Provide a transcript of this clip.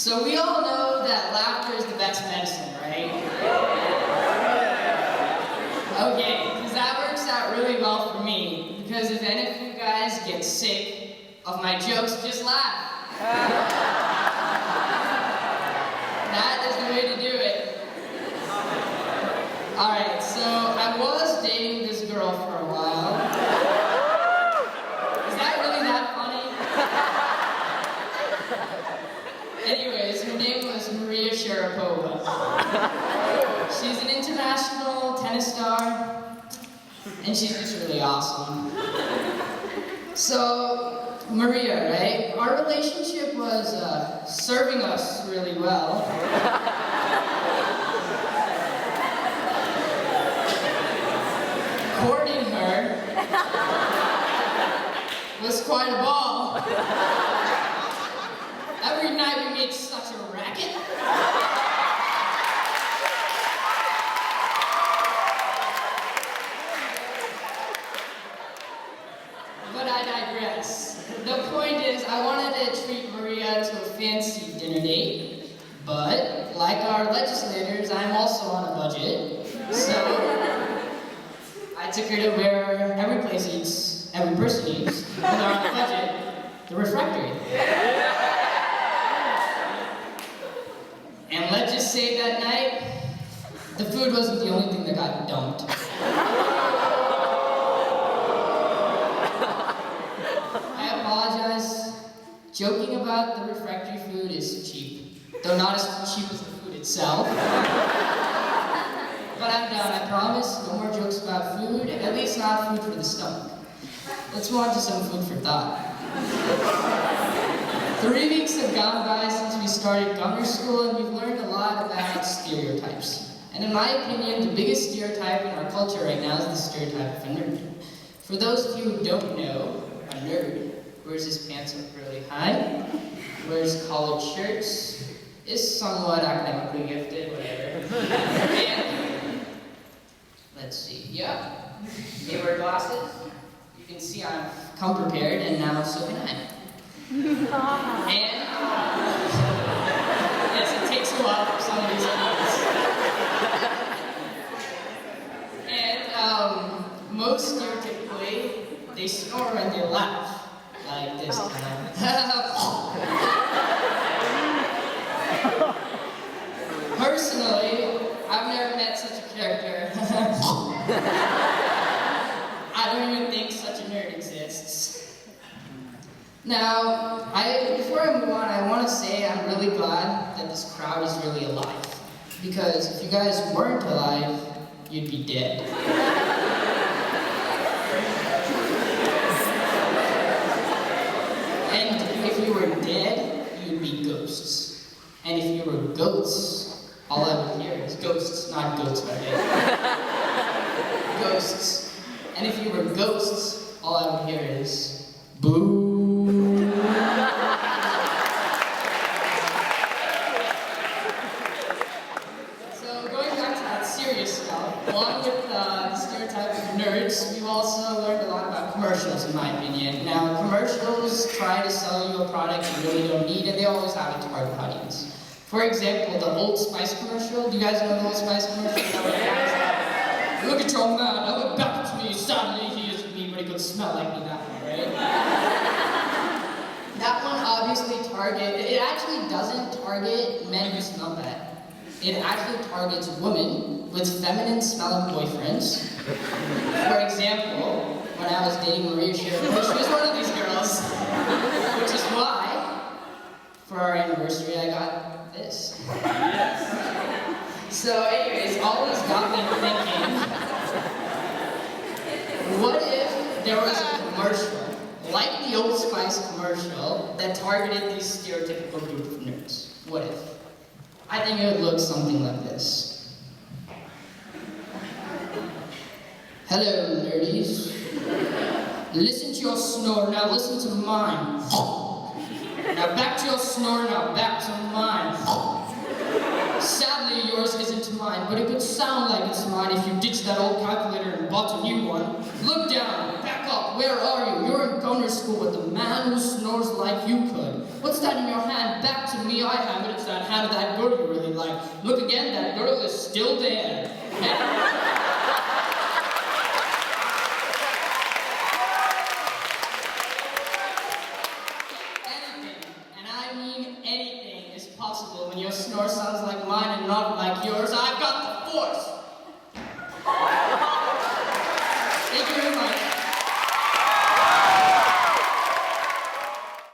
So we all know that laughter is the best medicine, right? Okay, because that works out really well for me. Because if any of you guys get sick of my jokes, just laugh. That is the way to do it. Alright, so I was dating this girl for a while. Is that really that funny? Anyways, her name was Maria Sharapova. She's an international tennis star, and she's just really awesome. So, Maria, right? Our relationship was serving us really well. Courting her was quite a ball. Every night we made such a racket. But I digress. The point is, I wanted to treat Maria to a fancy dinner date, but like our legislators, I'm also on a budget. So I took her to where every place eats, every person eats, when they're on a budget, the refectory. And let's just say that night, the food wasn't the only thing that got dumped. I apologize. Joking about the refectory food is cheap, though not as cheap as the food itself. But I'm done, I promise. No more jokes about food, at least not food for the stomach. Let's move on to some food for thought. 3 weeks have gone by since we started gunner school, and we've learned a lot about stereotypes. And in my opinion, the biggest stereotype in our culture right now is the stereotype of a nerd. For those of you who don't know, a nerd wears his pants up really high, wears collared shirts, is somewhat academically gifted, whatever. And, let's see, yeah, they wear glasses. You can see I've come prepared, and now so can I. And, yes, it takes a while for some of these things. And, most stereotypically, they snore when they laugh. Like this kind of. Personally, I've never met such a character. I don't even think such a nerd exists. Now, before I move on, I want to say I'm really glad that this crowd is really alive. Because if you guys weren't alive, you'd be dead. And if you were dead, you'd be ghosts. And if you were goats, all I would hear is ghosts, not goats, okay? Ghosts. And if you were ghosts, all I would hear is boo. So going back to that serious stuff, along with the stereotype of nerds, we've also learned a lot about commercials, in my opinion. Now, commercials try to sell you a product you really don't need, and they always have a target audience. For example, the Old Spice commercial. Do you guys know the Old Spice commercial? Look at your man, I look back at me, sadly he isn't me, but he could smell like me, that one, right? That one obviously it actually doesn't target men who smell bad. It actually targets women with feminine smelling boyfriends. For example, when I was dating Maria Sharapova, she was one of these girls. Which is why, for our anniversary, I got this. So anyways, all this got me thinking, what if there was a commercial, like the Old Spice commercial, that targeted these stereotypical group of nerds? What if? I think it would look something like this. Hello, nerdies. Listen to your snore, now listen to mine. Now back to your snore, now back to mine. Sadly, yours isn't mine, but it could sound like it's mine if you ditched that old calculator and bought a new one. Look down, back up, where are you? You're in gunner school with a man who snores like you could. What's that in your hand? Back to me, I have it, it's that hand of that girl you really like. Look again, that girl is still there. Anything, and I mean anything, is possible when your snore sounds like mine and not like yours. I've got the force.